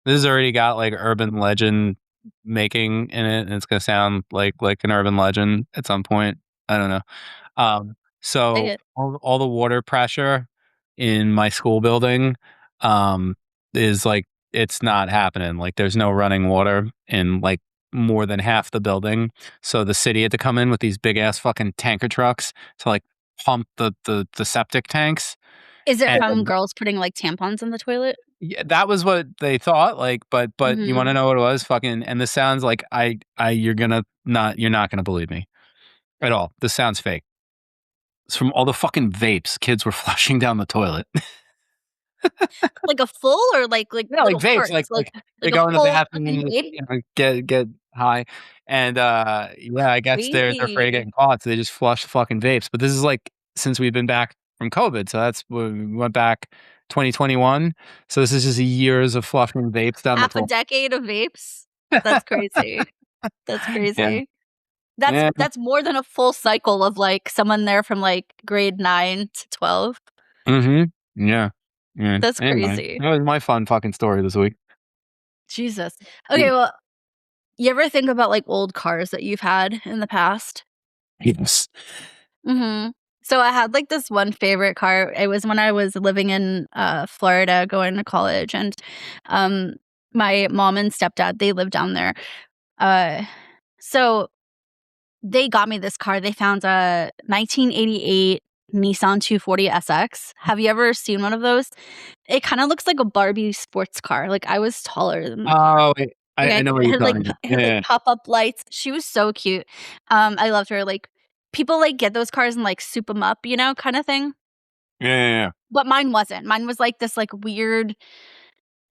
This has already got like urban legend making in it, and it's gonna sound like an urban legend at some point. I don't know. Say So it. all the water pressure in my school building, um, is like it's not happening. Like there's no running water in like more than half the building. So the city had to come in with these big ass fucking tanker trucks to like pump the septic tanks. Is it And from girls putting like tampons in the toilet? yeah, that was what they thought. Like, but you want Hmm. to know what it was? Fucking, and this sounds like you're not gonna believe me at all. This sounds fake. It's from all the fucking vapes kids were flushing down the toilet. Like a full or like Yeah, like little vapes, farts, they like a go in the full bathroom, fucking vape? get high, and yeah, I guess they're afraid of Crazy. getting caught, so they just flush the fucking vapes. But this is like since we've been back from COVID, so that's when we went back 2021. So this is just years of flushing vapes down the Half a toilet. decade of vapes? That's crazy. That's Yeah, crazy. That's yeah, that's more than a full cycle of like someone there from like grade 9 to 12. yeah, yeah. That's Anyway, crazy. that was my fun fucking story this week. Jesus. Okay, well, you ever think about like old cars that you've had in the past? Yes. Mhm. So I had like this one favorite car. It was when I was living in Florida going to college, and um my mom and stepdad, they lived down there. Uh so they got me this car. They found a 1988 Nissan 240 SX. Have you ever seen one of those? It kind of looks like a Barbie sports car. Like I was taller than the car. Oh, Like I know what it you're had like talking about. it had like Yeah, pop up lights. She was so cute. I loved her. Like people like get those cars and like soup them up, kind of thing. yeah, yeah, But mine wasn't. Mine was like this like weird.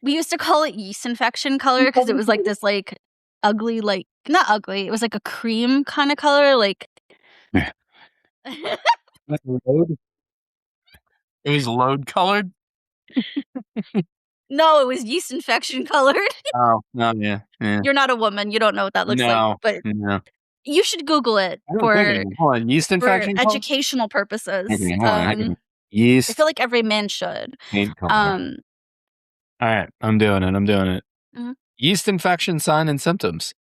We used to call it yeast infection color because it was like this like ugly, like not ugly. It was like a cream kind of color. Like yeah. Load? It was load colored. no, it was yeast infection colored. Oh, no, yeah, yeah. You're not a woman. You don't know what that looks like, No, but no. you should Google it I don't think for it. Hold on, yeast infection color. educational purposes. Okay, hold on. I feel Yeast like every man should. paint color. Um, All right, I'm doing it. I'm doing it. mhm. Yeast infection sign and symptoms.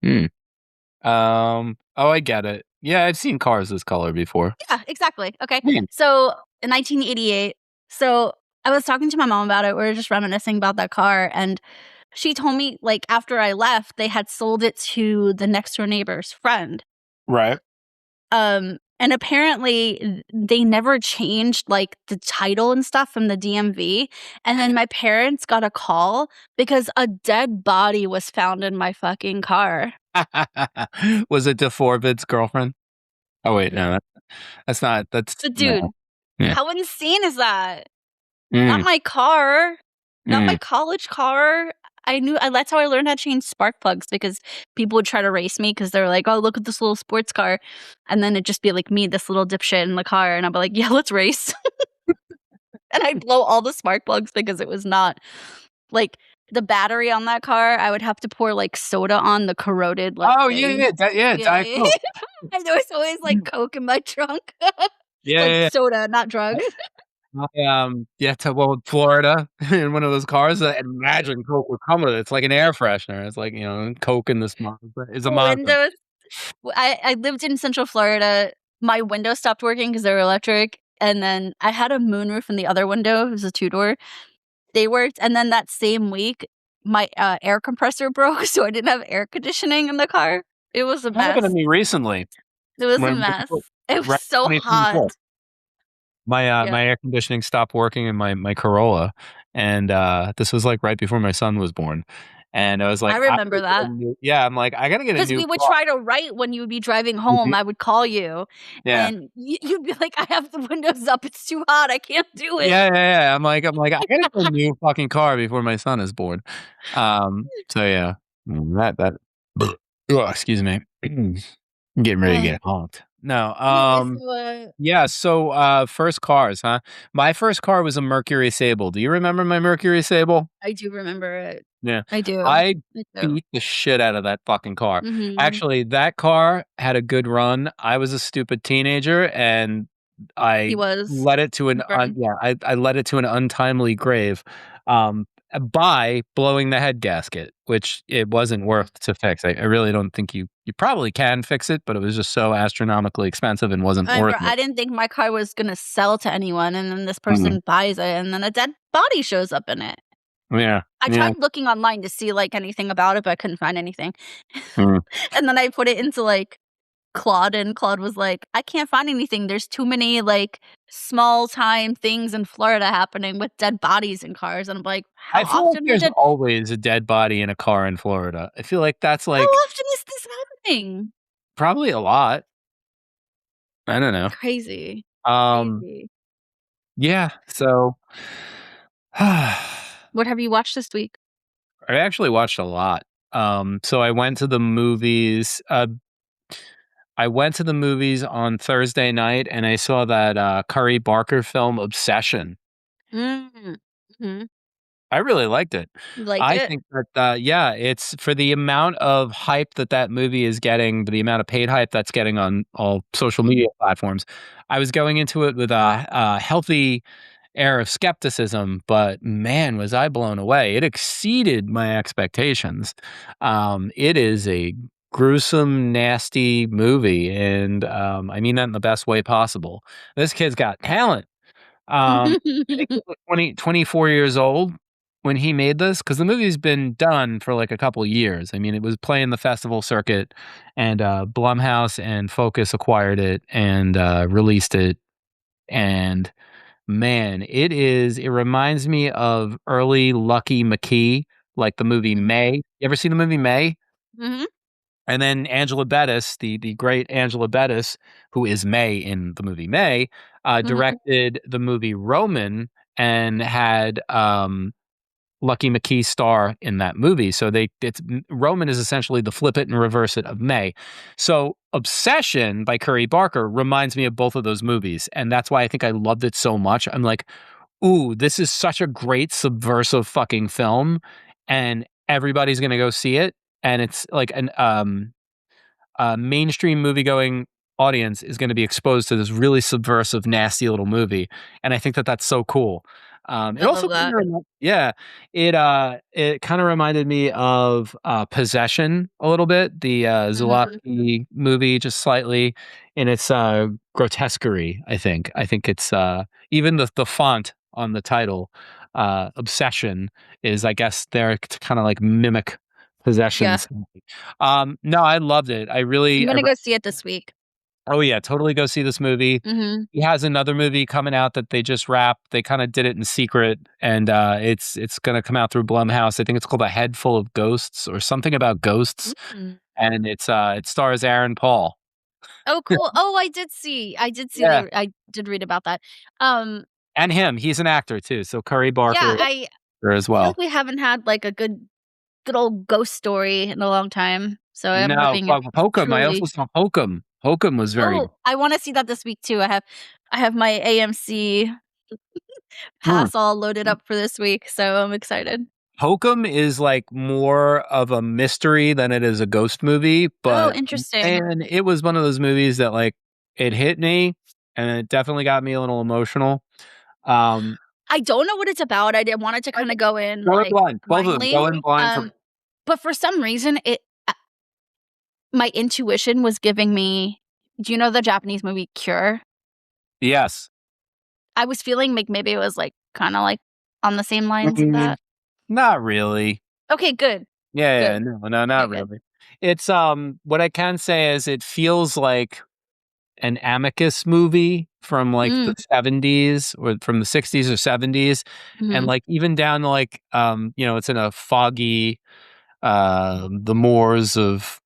Hmm. Oh, I get it. Yeah, I've seen cars this color before. Yeah, exactly. Okay. Hmm. So in 1988, so I was talking to my mom about it. We were just reminiscing about that car, and she told me like after I left, they had sold it to the next door neighbor's friend. Right. And apparently they never changed like the title and stuff from the DMV. And then my parents got a call because a dead body was found in my fucking car. Was it DeForbitt's girlfriend? Oh wait, no, that's not. That's But dude, no. Yeah. how insane is that? Not Mm, my car, not my mm. college car. That's how I learned how to change spark plugs because people would try to race me because they're like, oh, look at this little sports car. And then it'd just be like me, this little dipshit in the car. And I'd be like, yeah, let's race. And I'd blow all the spark plugs because it was not like the battery on that car. I would have to pour like soda on the corroded like Oh yeah, thing. yeah, yeah, Yeah. Diet Coke. And there was always like Coke in my trunk. Yeah, Like yeah, soda, not drugs. yeah, to well, Florida in one of those cars. Imagine Coke would come with it. It's like an air freshener. It's like Coke in this monster is a monster. Windows. I lived in Central Florida. My window stopped working because they were electric, and then I had a moonroof in the other window. It was a two-door. They worked, and then that same week, my air compressor broke, so I didn't have air conditioning in the car. It was a That happened to mess. me recently It was a when mess. It was right so hot. 2024. My Yeah. my air conditioning stopped working in my Corolla, and this was like right before my son was born, and I was I like, remember that. yeah, I'm like, I gotta get a Because new we would car. try to write when you would be driving home. Mhm. I would call you, Yeah. and you'd be like, "I have the windows up. It's too hot. I can't do it." Yeah, yeah, yeah. I'm like, I gotta get a new fucking car before my son is born. So yeah, that. Oh, excuse me. I'm getting ready to Uh, get honked. No, Anyways, so, yeah. So, first cars, huh? My first car was a Mercury Sable. Do you remember my Mercury Sable? I do remember it. Yeah, I do. I I do. beat the shit out of that fucking car. Mhm. Actually, that car had a good run. I was a stupid teenager, and He I was led it to an confirmed. I led it to an untimely grave. by blowing the head gasket, which it wasn't worth to fix. I really don't think you probably can fix it, but it was just so astronomically expensive and wasn't I worth remember it. I didn't think my car was gonna sell to anyone, and then this Mm. person buys it, and then a dead body shows up in it. Yeah, I yeah. tried looking online to see, like, anything about it, but I couldn't find anything. Mm. And then I put it into, like, Claude, and Claude was like, "I can't find anything. There's too many, like, small time things in Florida happening with dead bodies in cars." And I'm like, "How I feel like often are there's dead always a dead body in a car in Florida. I feel like that's, how like, often is this happening?" probably a lot. I don't know. Crazy. Um, Crazy. yeah, so I What have you watched this week? actually watched a lot. So I went to the movies on Thursday night, and I saw that, Curry Barker film, Obsession. Mm. Mhm. I really liked it. You liked I it? think that, yeah, it's for the amount of hype that that movie is getting, the amount of paid hype that's getting on all social media platforms. I was going into it with a healthy air of skepticism, but man, was I blown away. It exceeded my expectations. It is a gruesome, nasty movie, and, I mean that in the best way possible. This kid's got talent. I think he was 24 years old when he made this, because the movie's been done for, like, a couple years. I mean, it was playing the festival circuit, and, Blumhouse and Focus acquired it and, released it, and, man, it reminds me of early Lucky McKee, like the movie Mhm. May. You ever seen the movie May? Mhm. And then Angela Bettis, the great Angela Bettis, who is May in the movie May, Mhm. directed the movie Roman and had, Lucky McKee star in that movie. So Roman is essentially the flip it and reverse it of May. So Obsession by Curry Barker reminds me of both of those movies, and that's why I think I loved it so much. I'm like, "Ooh, this is such a great subversive fucking film, and everybody's gonna go see it." And it's like an, mainstream movie-going audience is gonna be exposed to this really subversive, nasty little movie, and I think that that's so cool. It I love also that. yeah, it kinda reminded me of, Possession a little bit, the, Mhm. Zulawski movie just slightly in its, grotesquerie, I think. I think it's, even the font on the title, Obsession is, I guess, there to kinda, like, mimic Yeah. Possessions. No, I loved it. I'm I gonna go see it this week. Oh, yeah, totally go see this movie. Mhm. He has another movie coming out that they just wrapped. They kinda did it in secret, and, it's gonna come out through Blumhouse. I think it's called A Head Full of Ghosts or something about ghosts, Mm. and it stars Aaron Paul. Oh, cool. Oh, I did see Yeah, I did read about that. Um, and him, he's an actor too, so Curry yeah, Barker as I feel like well. we haven't had, like, a good old ghost story in a long time, so I'm No, hoping but it's Hokum, I also truly saw Hokum. Hokum was very oh, good. I wanna see that this week too. I have my AMC Hmm. pass all loaded up for this week, so I'm excited. Hokum is, like, more of a mystery than it is a ghost movie, Oh, but, interesting. man, it was one of those movies that, like, it hit me, and it definitely got me a little emotional. Um, I don't know what it's about. I did wanted to I kinda think go in, go in like, blind, both of them, blindly, go in blind for but for some reason, my intuition was giving me do you know the Japanese movie Cure? yes. I was feeling like maybe it was, like, kinda, like, on the same lines of Mm, that. not really. Okay, good, Yeah, yeah, good. no, Okay, not good. really. It's, what I can say is it feels like an Amicus movie from, like, the Mm, '70s or from the '60s or '70s, and, mhm. like, even down to, like, it's in a foggy, the moors of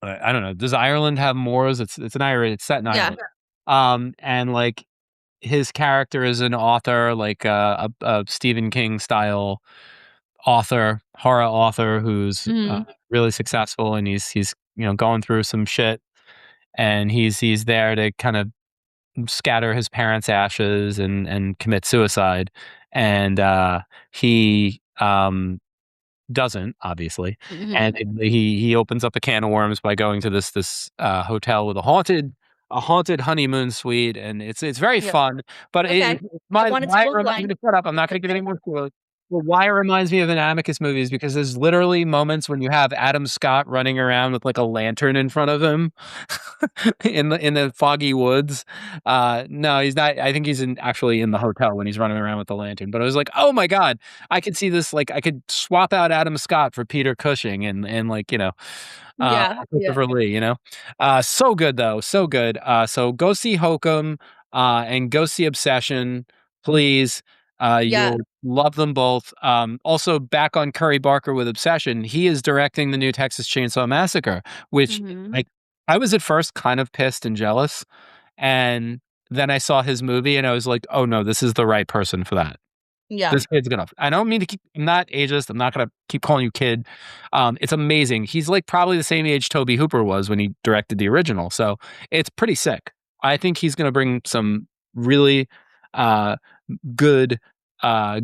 I don't know, does Ireland have moors? It's an Irish it's set in Yeah. Ireland. And, like, his character is an author, like, a Stephen King style author, horror author who's, Mhm. really successful, and he's, going through some shit, and he's there to kind of scatter his parents' ashes and commit suicide, and, he, doesn't, obviously, and Mhm. he opens up a can of worms by going to this hotel with a haunted honeymoon suite, and it's very Yep. fun, but Okay. it I my wanted to my go remind me blind. to shut up, I'm not gonna give any more spoilers. Well, why it reminds me of an Amicus movie is because there's literally moments when you have Adam Scott running around with, like, a lantern in front of him in the foggy woods. No, he's not. I think he's actually in the hotel when he's running around with the lantern, but I was like, "Oh my god, I could see this, like, I could swap out Adam Scott for Peter Cushing and, like, Yeah, yeah, Christopher Lee, you know? So good, though, so good. So go see Hokum, and go see Obsession, please. yeah. You'll love them both. Also, back on Curry Barker with Obsession, he is directing the new Texas Chainsaw Massacre, which, Mhm. like, I was at first kind of pissed and jealous, and then I saw his movie and I was like, "Oh, no, this is the right person for that." Yeah. This kid's gonna I don't mean to keep I'm not ageist, I'm not gonna keep calling you kid. It's amazing. He's, like, probably the same age Toby Hooper was when he directed the original, so it's pretty sick. I think he's gonna bring some really, uh, good,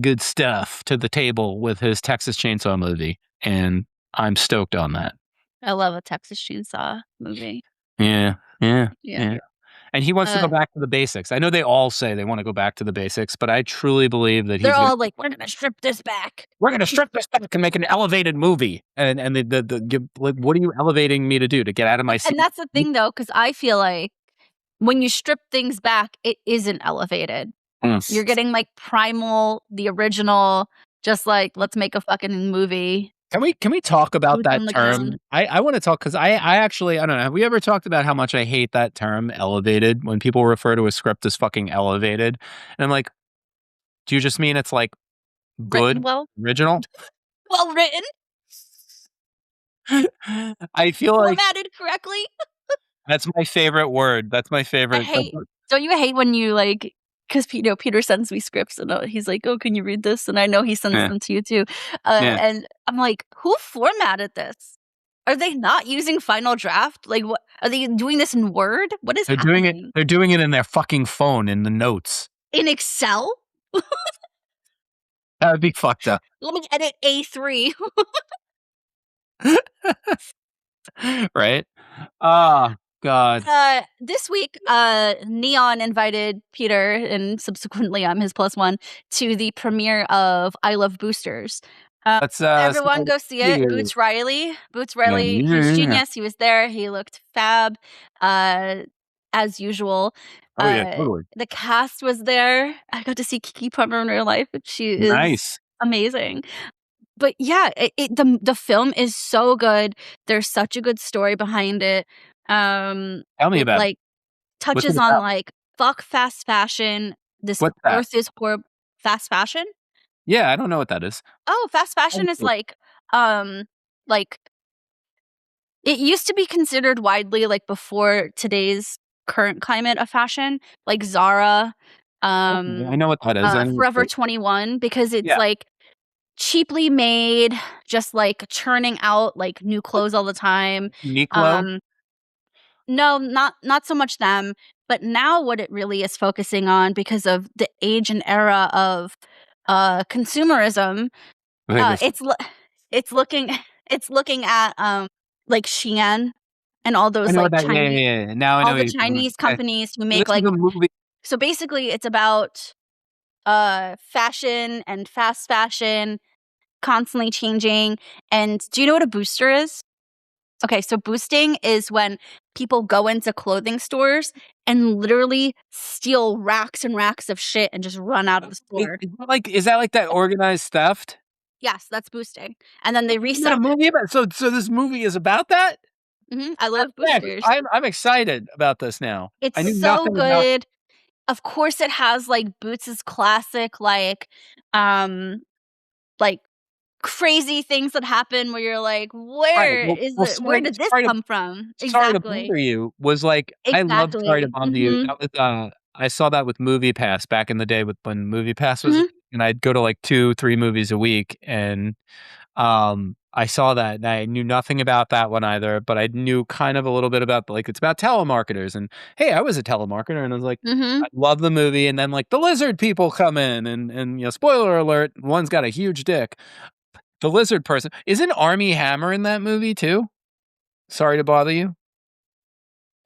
good stuff to the table with his Texas Chainsaw movie, and I'm stoked on that. I love a Texas Chainsaw movie. Yeah, yeah, Yeah. yeah. And he wants to go Uh, back to the basics. I know they all say they wanna go back to the basics, but I truly believe that they're he's gonna all like, "We're gonna strip this back." we're gonna strip this back and make an elevated movie. And like, what are you elevating me to do? To get out of my And seat? that's the thing though, because I feel like when you strip things back, it isn't elevated. You're Mm. getting, like, primal, the original, just like, "Let's make a fucking movie, Can we talk about boots that on the ground." term? I wanna talk because I actually I don't know, have we ever talked about how much I hate that term elevated when people refer to a script as fucking elevated? And I'm like, do you just mean it's, like, Written good, well, original? well written, I feel like formatted correctly. that's my favorite word. That's my I favorite that's hate what don't you hate when you, like 'cause Peter sends me scripts and, he's like, "Oh, can you read this?" And I know he sends yeah, them to you too. yeah. And I'm like, "Who formatted this? Are they not using Final Draft? Like, what are they doing this in Word? What is happening? They're doing it in their fucking phone in the notes. In Excel? That would be fucked up. Let me edit A3." Right? Ah, God. This week, Neon invited Peter, and subsequently I'm his plus one, to the premiere of I Love Boosters. Let's, Everyone so go see it. you. Boots Yeah, Riley, he's yeah. genius. He was there. He looked fab, uh, as usual. Oh, yeah, totally. The cast was there. I got to see Kiki Palmer in real life, and she is Nice. amazing. But yeah, the film is so good. There's such a good story behind it. Tell me It, about it. like, What's it touches on, about? like, fuck fast fashion. This What's that? earth is fast fashion? Yeah, I don't know what that is. Oh, fast fashion is Oh, um, like it used to be considered widely, like, before today's current climate of fashion, like Zara, okay, I know what that is. I know Forever what 21, because it's, yeah. like, cheaply made, just, like, churning out, like, new clothes all the time. Uniqlo? Um, no, not so much them, but now what it really is focusing on because of the age and era of, consumerism, Wait, this it's looking it's looking at, like, Shein and all I those, know what like, that yeah, yeah, yeah. Now I know all what the you're talking about. Chinese Okay. companies who So make, this is like a movie so basically it's about, fashion and fast fashion constantly changing, and do you know what a booster is? Okay, so boosting is when people go into clothing stores and literally steal racks and racks of shit and just run out of the store. is that like that organized theft? Yes, that's boosting, and then they Isn't that resell a it. movie about so this movie is about that? I love Heck, boosters. I'm excited about this now. It's I knew so nothing about good. Of course, it has, like, Boots's classic, um, like, crazy things that happen where you're like, right, well, where did this come from?" sorry to Exactly. bother you was like I love Sorry to Exactly. Bother You. That was, I saw that with MoviePass back in the day with when MoviePass was Mhm. and I'd go to, like, 2, 3 movies a week, and, I saw that, and I knew nothing about that one either, but I knew kind of a little bit about, like, it's about telemarketers, and, hey, I was a telemarketer, and I was like, Mhm. I love the movie, and then, like, the lizard people come in, and, spoiler alert, one's got a huge dick. The lizard person isn't Armie Hammer in that movie too? Sorry to bother you?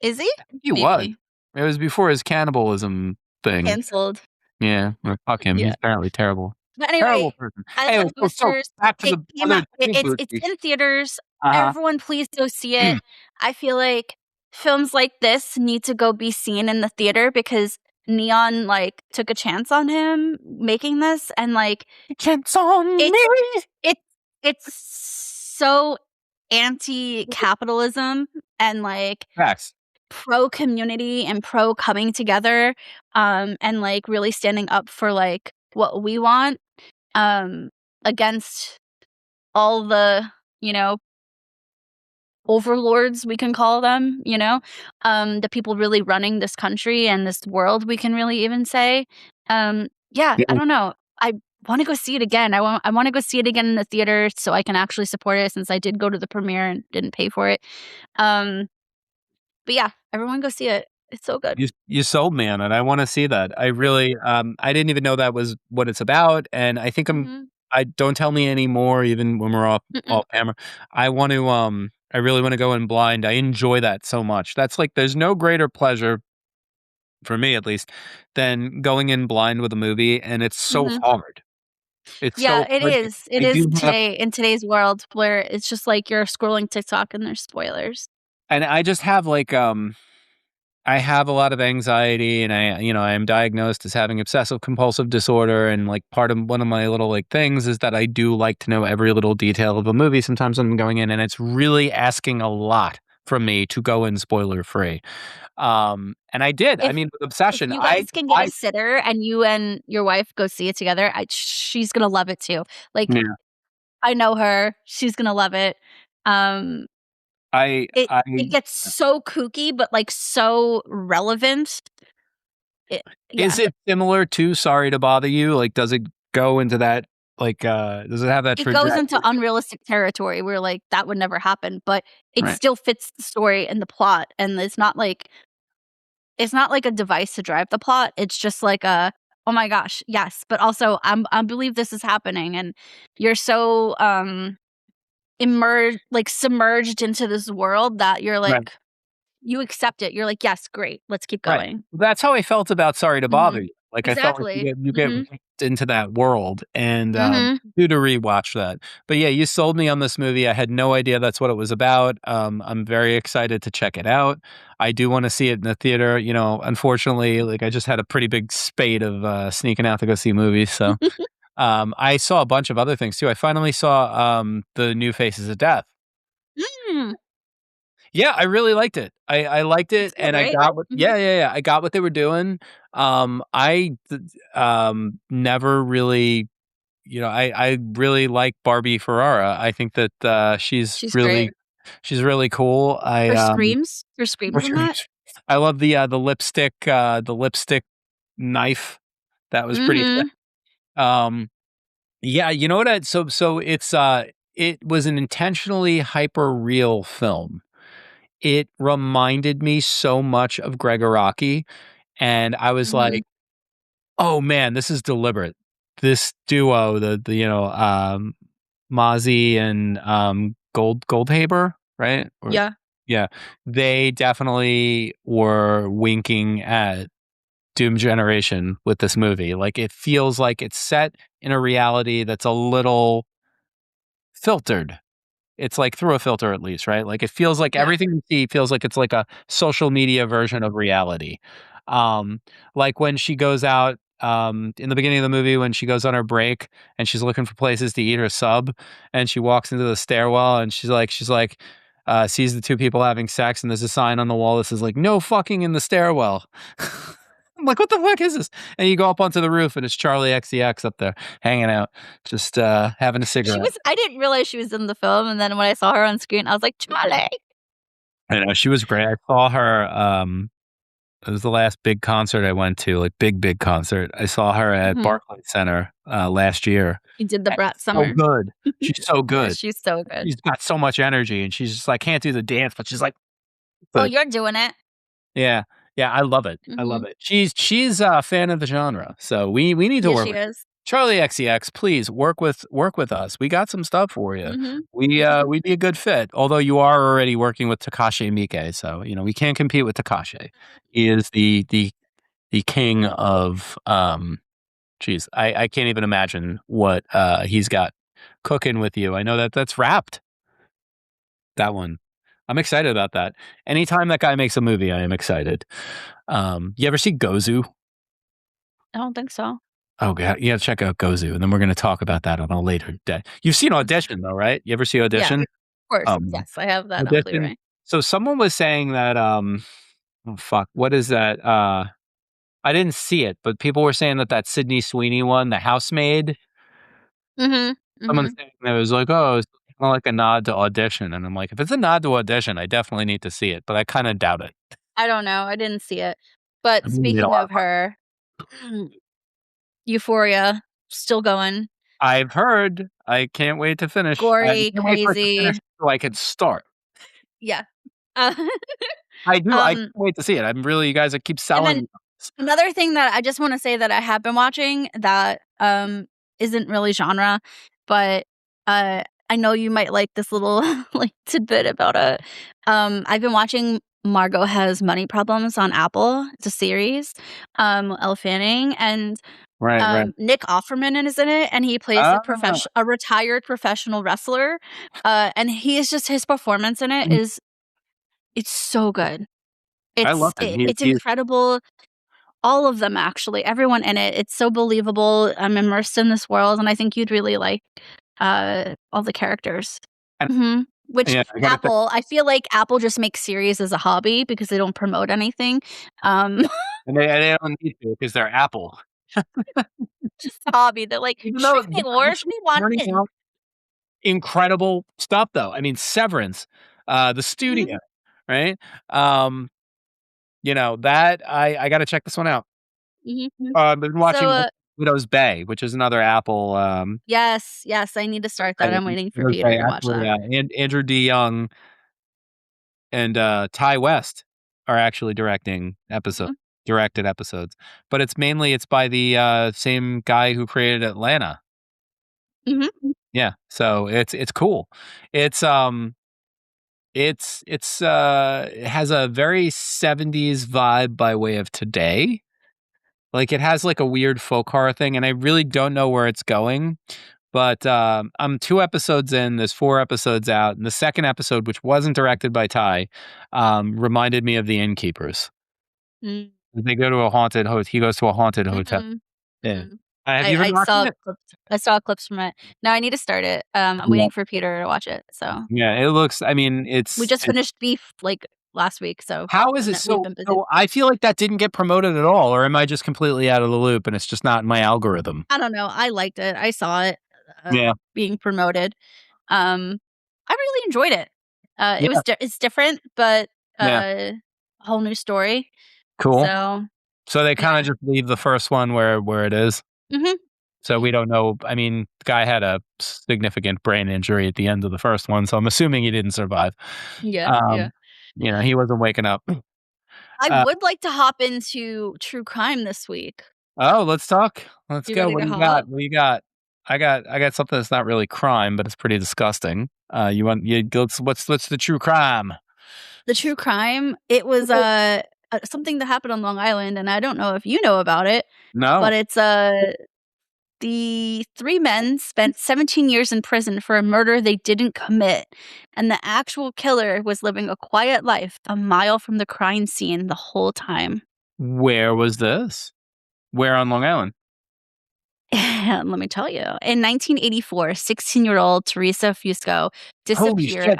Is he? I think he was. Maybe. It was before his cannibalism thing. Canceled. Yeah, well, fuck him, Yeah. he's apparently terrible. But Terrible anyway, person. I Anyway, love so Boosters. back to It the came other out two it's movies. in theaters. Uh-huh. Everyone please go see it. I feel like films like this need to go be seen in the theater because Neon, like, took a chance on him making this, and, like, Chance on me. it's it it's so anti-capitalism and, like, Facts. pro-community and pro coming together, and, like, really standing up for, like, what we want, um, against all the, you know, overlords, we can call them, the people really running this country and this world, we can really even say. Yeah, I Yeah. don't know. I wanna go see it again. I wanna go see it again in the theater so I can actually support it since I did go to the premiere and didn't pay for it. Um, but yeah, everyone go see it. It's so good. You sold me on it. I wanna see that. I really, I didn't even know that was what it's about, and I think Mhm. I don't tell me anymore even when we're Mm-mm. off camera. I really wanna go in blind. I enjoy that so much. That's like there's no greater pleasure, for me at least, than going in blind with a movie, and it's so Mhm. hard. It's Yeah, so it hard. is. It I is do have today in today's world where it's just like you're scrolling TikTok and there's spoilers. and I just have, like, I have a lot of anxiety and I am diagnosed as having obsessive compulsive disorder and like part of one of my little like things is that I do like to know every little detail of a movie sometimes when I'm going in and it's really asking a lot from me to go in spoiler free. And I did. I If mean with if obsession, you I guys can get a I sitter and you and your wife go see it together, she's gonna love it too. Like, yeah. I know her, she's gonna love it. Um, it gets so kooky, but, like, so relevant. It Is yeah. it similar to Sorry to Bother You? Like does it go into that does it have that It goes into trajectory? unrealistic territory where, like, that would never happen, but it Right. still fits the story and the plot, and it's not like a device to drive the plot, it's just like a, "Oh my gosh, yes, but also I believe this is happening," and you're so, submerged into this world that you're Right. like you accept it, you're like, "Yes, great, let's keep Right. going." That's how I felt about Sorry to Bother Mhm. You. Like, I felt like Exactly. you get Mhm. ripped into that world and, Mhm. due to rewatch that. But yeah, you sold me on this movie. I had no idea that's what it was about. I'm very excited to check it out. I do wanna see it in the theater, unfortunately, like, I just had a pretty big spate of, sneaking out to go see movies, so, I saw a bunch of other things too. I finally saw, the new Faces of Death. Mm, Yeah, I really liked it. I liked it's it, good, and I right? got what Mhm. yeah, I got what they were doing. Never really I really like Barbie Ferrara. I think that, She's great. she's really cool. Her screams in that? I love the lipstick knife. That was pretty sick. Mhm. Um, yeah, you know what it was an intentionally hyper real film. It reminded me so much of Gregoraki, and I was Mhm. like, "Oh, man, this is deliberate." This duo, Mozzie and, Goldhaber, right? Or Yeah. yeah, they definitely were winking at Doom Generation with this movie. Like, it feels like it's set in a reality that's a little filtered. It's like through a filter at least, right? Like, it feels like Yeah. everything you see feels like it's like a social media version of reality. Um, like when she goes out, in the beginning of the movie when she goes on her break and she's looking for places to eat her sub, and she walks into the stairwell and sees the 2 people having sex, and there's a sign on the wall that says, like, "No fucking in the stairwell." I'm like, "What the fuck is this?" And you go up onto the roof, and it's Charlie XCX up there hanging out, just, having a cigarette. I didn't realize she was in the film, and then when I saw her on screen, I was like, "Charlie." I know, she was great. I saw her, it was the last big concert I went to, like, big concert. I saw her at Mhm. Barclays Center, last year. He did the And Brat she's so Summer. good. She's so Yeah, good. she's so good. She's got so much energy, and she's just like, can't do the dance, but she's like Oh, but you're doing it. yeah. Yeah, I love it. I love Mhm. it. She's a fan of the genre, so we need to Yeah, work she with is. Charlie XCX, please work with us. We got some stuff for you. Mhm. Mhm. We'd be a good fit, although you are already working with Takashi Miike, so, we can't compete with Takashi. He is the king of, Jeez, I can't even imagine what, he's got cooking with you. I know that that's Wrapped, that one. I'm excited about that. Anytime that guy makes a movie, I am excited. You ever see Gozu? I don't think so. Oh, god, you gotta check out Gozu, and then we're gonna talk about that on a later day. You've seen Audition, though, right? You ever see Yeah, of Audition? course. Um, Yes, I have that on Audition Blu-ray. so someone was saying that, oh, fuck, what is that? I didn't see it, but people were saying that that Sydney Sweeney one, The Housemaid, Mhm, someone mhm. saying that it was like, "Oh, it's kinda like a nod to Audition," and I'm like, "If it's a nod to Audition, I definitely need to see it," but I kinda doubt it. I don't know, I didn't see it. But That movie made a speaking lot of of money. her, Euphoria, still going. I've heard. I can't wait to finish. I Gory, can't wait for it to finish crazy. so I can start. Yeah. Uh, I can't um, wait to see it. I'm really you guys that keep and selling then me on this. another thing that I just wanna say that I have been watching that, isn't really genre, but, I know you might like this little, like, tidbit about it. I've been watching Margot Has Money Problems on Apple. It's a series, Elle Fanning, and, Right, right. Nick Offerman is in it, and he plays Ah, a retired professional wrestler, and he is just his performance in it mhm. is it's so good. I love him. It's He is incredible. All of them, actually, everyone in it, it's so believable, I'm immersed in this world, and I think you'd really like, all the characters. and Mhm. Which yeah, I gotta check Apple I feel like Apple just makes series as a hobby because they don't promote anything, um, and they don't need to because they're Apple. just a hobby. They're like, Even though "Streaming they're wars, actually we want turning in." out incredible stuff, though. I mean, Severance, The Mhm, Studio, right? Um, that I gotta check this one out. mhm, mhm. I've been So, watching Widow's Bay, which is another Apple, yes, yes, I need to start that, I'm waiting for Widow's Peter Bay, to watch actually, that. Andrew D. Young and, Ty West are actually Mhm, directed episodes, but it's by the, same guy who created Atlanta. mhm, Yeah, so it's cool. It's, it has a very '70s vibe by way of today. Like, it has, like, a weird folk horror thing, and I really don't know where it's going, but, I'm 2 episodes in, there's 4 episodes out, and the 2nd episode, which wasn't directed by Ty, reminded me of The Innkeepers. mm, They go to a haunted ho he goes to a haunted hotel. mhm, Yeah. mhm. Have you been watching it? I saw clips from it. No, I need to start it. I'm Yeah. waiting for Peter to watch it, so Yeah, it looks I mean, we just finished Beef, like, last week, so how is and it that we've so been busy. so I feel like that didn't get promoted at all, or am I just completely out of the loop and it's just not in my algorithm? I don't know, I liked it, I saw it, Yeah, being promoted. Um, I really enjoyed it. yeah, It's different, but, yeah, a whole new story. cool. So, So they kinda yeah. just leave the first one where it is? Mhm, So we mhm. don't know I mean, the guy had a significant brain injury at the end of the first one, so I'm assuming he didn't survive. Yeah, yeah. Um, he wasn't waking up. I Uh, would like to hop into true crime this week. oh, let's talk. Let's You go. ready What to do you got? hop? What do you got? I got something that's not really crime, but it's pretty disgusting. You want you let's what's the true crime? The true crime, it was, something that happened on Long Island, and I don't know if you know about it, but No. it's, the 3 men spent 17 years in prison for a murder they didn't commit, and the actual killer was living a quiet life a mile from the crime scene the whole time. Where was this? Where on Long Island? And let me tell you, in 1984, 16-year-old Teresa Fusco Holy disappeared shit,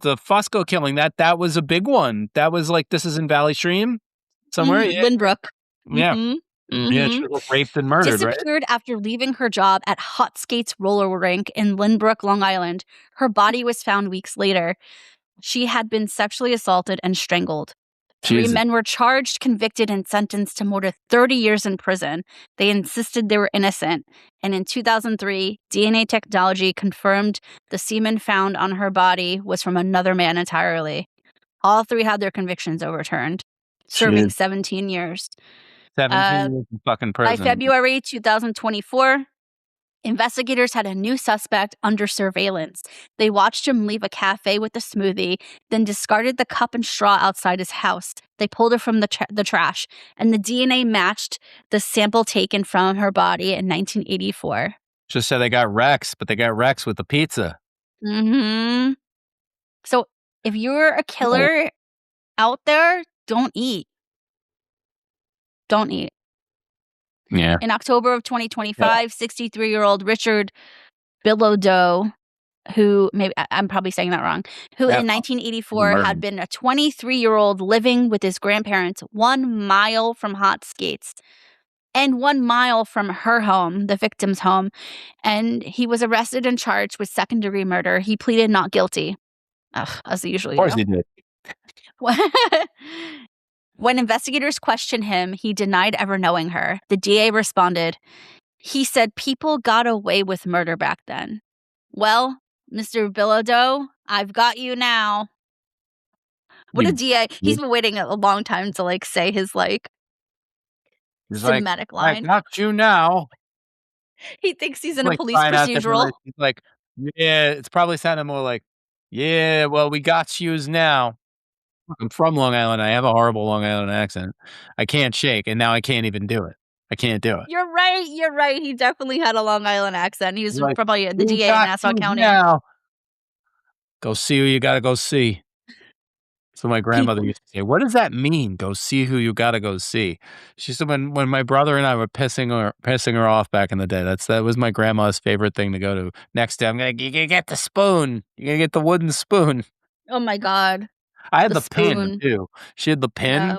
the Fusco killing, that was a big one. That was like this is in Valley Stream somewhere? Yeah, Lynbrook. yeah. Mhm, Yeah, she mhm. was raped and murdered, right? Disappeared after leaving her job at Hot Skates roller rink in Lynbrook, Long Island. Her body was found weeks later. She had been sexually assaulted and strangled. 3 Jesus. men were charged, convicted, and sentenced to more than 30 years in prison. They insisted they were innocent. And in 2003, DNA technology confirmed the semen found on her body was from another man entirely. All 3 had their convictions overturned, serving Jeez. 17 years. 17 Uh, years in fucking by prison. February 2024, Investigators had a new suspect under surveillance. They watched him leave a cafe with a smoothie, then discarded the cup and straw outside his house. They pulled it from the trash, and the DNA matched the sample taken from her body in 1984. Just said they got Rex, but they got Rex with the pizza. Hmm. So if you're a Oh. killer out there, don't eat. Don't eat. Yeah. In October of 2025, 63-year-old Richard Bilodeau, who I'm probably saying that wrong, who Yeah. in 1984 had Murder. been a 23-year-old living with his grandparents 1 mile from Hot Skates and 1 mile from her home, the victim's home, and he was arrested and charged with second-degree murder. He pleaded not guilty. Ugh, as they Of usually course do. he did. When investigators questioned him, he denied ever knowing her. The DA responded, he said people got away with murder back then. Well, Mr. Bilodeau, I've got you now. What a You- DA. He's been waiting a long time to say his He's like, cinematic I line. got you now. He thinks he's in a Like police trying out procedural. different. He's like, yeah, it's probably sounding more like, yeah, well, we got yous now. I'm from Long Island. I have a horrible Long Island accent. I can't shake, and now I can't even do it. I can't do it. You're right. You're right. He definitely had a Long Island accent. He was He's like, probably the we DA in got Nassau yous County. now. Go see who you gotta go see. So my grandmother used to say, "What does that mean? Go see who you gotta go see." She said when my brother and I were pissing her off back in the day. That was my grandma's favorite thing to go to. Next day, I'm gonna you gotta get the spoon. You're gonna get the wooden spoon. Oh my God. I had The the pin spoon. too. She had the pin. Yeah.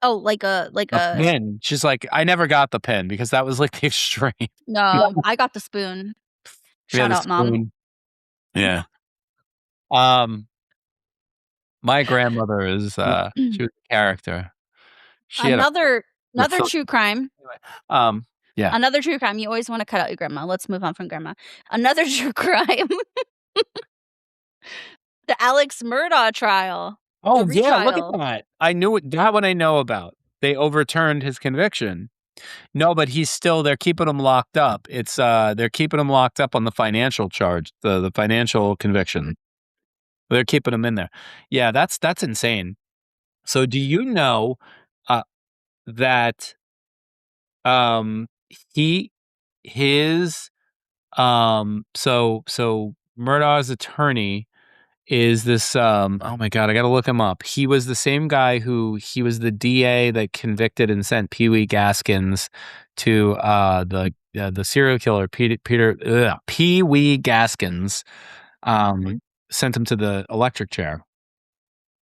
Oh, like a A pin. She's like, I never got the pin because that was like the extreme. no, I got the spoon. We had Shout a out, Mom. spoon. Yeah. Um, my grandmother is she was a character. She had a Another with another so true crime. anyway. Yeah. Another true crime. You always want to cut out your grandma. Let's move on from grandma. Another true crime. The Alex Murdaugh trial. The Oh yeah, look at retrial. that. I knew it. That one I know about. They overturned his conviction. No, but they're keeping him locked up. It's they're keeping him locked up on the financial charge, the financial conviction. They're keeping him in there. Yeah, that's insane. So do you know uh that um he his so Murdaugh's attorney is this oh my god, I got to look him up. He was the same guy he was the DA that convicted and sent Pee Wee Gaskins to the serial killer Pee Wee Gaskins sent him to the electric chair.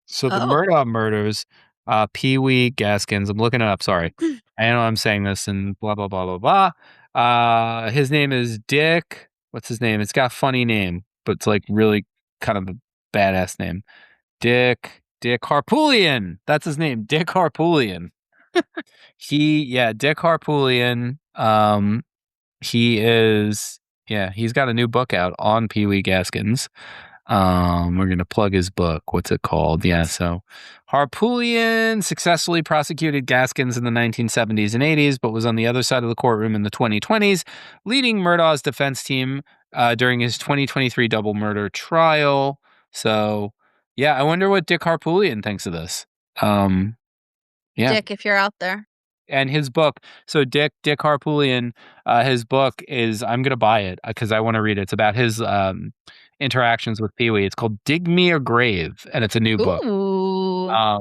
So the Oh. Murdaugh murders, Pee Wee Gaskins. I'm looking it up. Sorry, I know I'm saying this and blah blah blah blah blah. His name is Dick. What's his name? It's got a funny name, but it's like really kind of a badass name. Dick Harpoolian. That's his name. Dick Harpoolian. Dick Harpoolian. He is. Yeah, he's got a new book out on Pee Wee Gaskins. We're gonna plug his book. What's it called? Yeah, so Harpoolian successfully prosecuted Gaskins in the 1970s and 80s, but was on the other side of the courtroom in the 2020s, leading Murdaugh's defense team during his 2023 double murder trial. So, yeah, I wonder what Dick Harpoolian thinks of this. Yeah, Dick, if you're out there. and his book. So Dick Harpoolian, his book is I'm gonna buy it because I want to read it. It's about his interactions with Pee Wee. It's called "Dig Me a Grave," and it's a new book. Ooh. I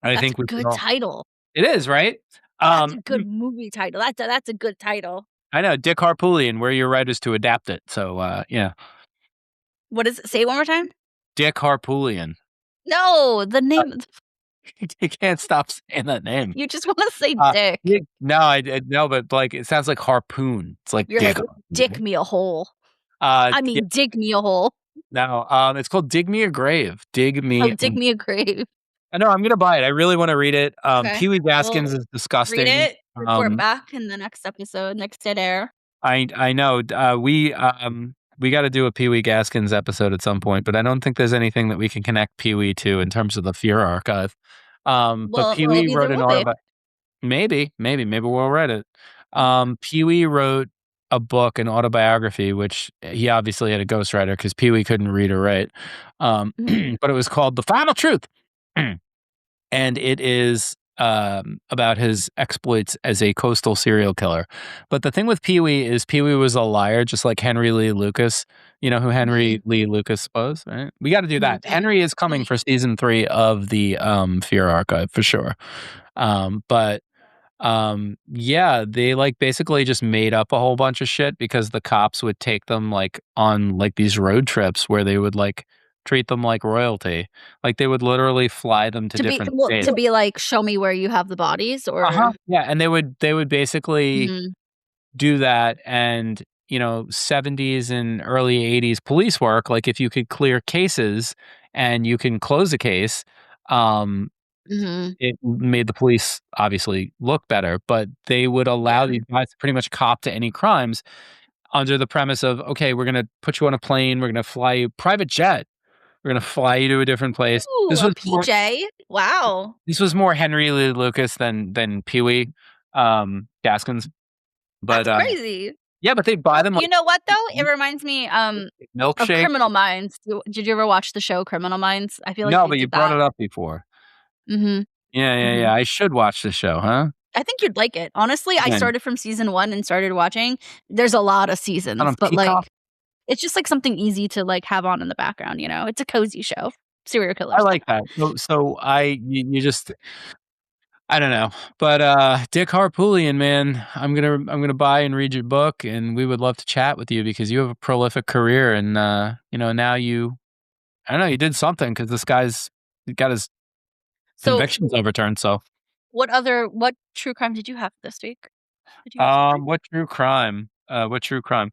That's think a we should good all. title. It is right. That's a good movie title. That's a good title. I know Dick Harpoolian. We're your writers to adapt it. So yeah, What is it? Say it one more time. Dick Harpoolian. No, the name. You can't stop saying that name. You just want to say Dick. No, I no, but like it sounds like harpoon. It's like You're Dick. like, dick me a hole. Yeah, Dig me a hole. no, it's called "Dig Me a Grave." Dig me. Oh, dig me a grave. I know I'm gonna buy it. I really want to read it. Okay. Pee Wee Gaskins Well, is disgusting. Read it. Report back in the next episode, next dead air. I know. We got to do a Pee Wee Gaskins episode at some point, but I don't think there's anything that we can connect Pee Wee to in terms of the Fear Archive. But Pee Wee wrote an will be. autobiography. Maybe we'll write it. Pee Wee wrote a book, an autobiography, which he obviously had a ghostwriter because Pee Wee couldn't read or write. Mhm. But it was called The Final Truth. And it is about his exploits as a coastal serial killer. But the thing with Pee Wee is Pee Wee was a liar, just like Henry Lee Lucas. You know who Henry Mhm. Lee Lucas was, right? We got to do Mhm. that. Henry is coming for season 3 of the Fear Archive for sure. But yeah, they like basically just made up a whole bunch of shit because the cops would take them like on like these road trips where they would like treat them like royalty. Like they would literally fly them to different To states. be like, "Show me where you have the bodies," Uh-huh. or Yeah, and they would basically Mhm. do that and, 70s and early 80s police work, like if you could clear cases and you can close a case, um Mhm. it made the police obviously look better, but they would allow Yeah. these guys to pretty much cop to any crimes under the premise of, "Okay, we're gonna put you on a plane, we're gonna fly you private jet, we're gonna fly you to a different place." Ooh, a PJ? Wow. This was more Henry Lee Lucas than Pee Wee, Gaskins, but, That's crazy. yeah, but they'd buy Oh, them, like, you know what, though? It reminds me, of milkshake. Criminal Minds. Did you ever watch the show Criminal Minds? I feel like No, they but you did brought that. it up before. Mhm. Yeah, yeah, Mhm. yeah, I should watch the show, huh? I think you'd like it. Honestly, I Yeah, started from season 1 and started watching. There's a lot of on seasons, but, Peacock? like, it's just, like, something easy to, like, have on in the background, you know? It's a cozy show. Serial killer I stuff. like that. So you just I don't know, but, Dick Harpoolian, man, I'm gonna buy and read your book, and we would love to chat with you because you have a prolific career, and, now I don't know, you did something because this guy's he got his So, convictions overturned, so, what true crime did you have this week? Did you have something? what true crime? What true crime?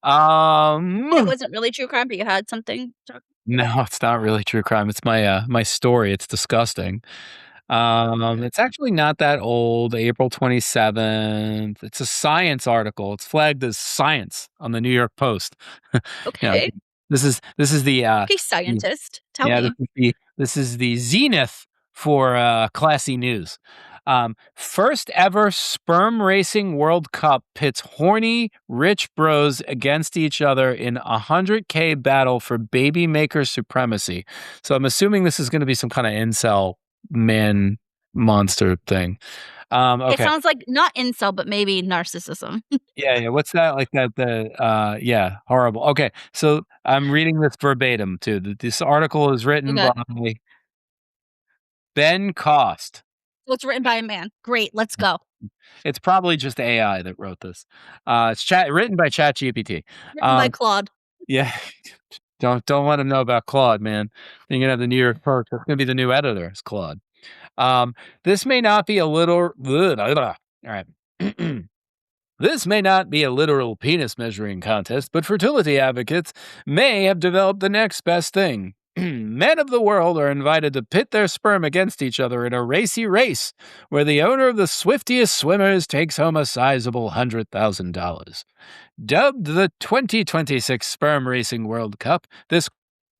That Um, wasn't really true crime, but you had something to no, it's not really true crime, it's my story, it's disgusting. It's actually not that old, April 27th. It's a science article. It's flagged as science on the New York Post. You know, Okay. this is Okay, the scientist, tell yeah, me. this is the zenith for, classy news. First ever sperm racing World Cup pits horny rich bros against each other in a 100K battle for baby maker supremacy. So I'm assuming this is gonna be some kinda incel man monster thing. It Okay. sounds like not incel, but maybe narcissism. Yeah, yeah, what's that? Like yeah, horrible. Okay, so I'm reading this verbatim too. This article is written by Okay. Ben Cost. So it's written by a man. Great, let's go. It's probably just AI that wrote this. It's written by ChatGPT. Written by Um, Claude. yeah, don't let him know about Claude, man. You're gonna have the New York Post. That's gonna be the new editor. It's Claude. This may not be a little. All right. This may not be a literal penis measuring contest, but fertility advocates may have developed the next best thing. Men of the world are invited to pit their sperm against each other in a racy race, where the owner of the swiftiest swimmers takes home a sizable $100,000. Dubbed the 2026 Sperm Racing World Cup, this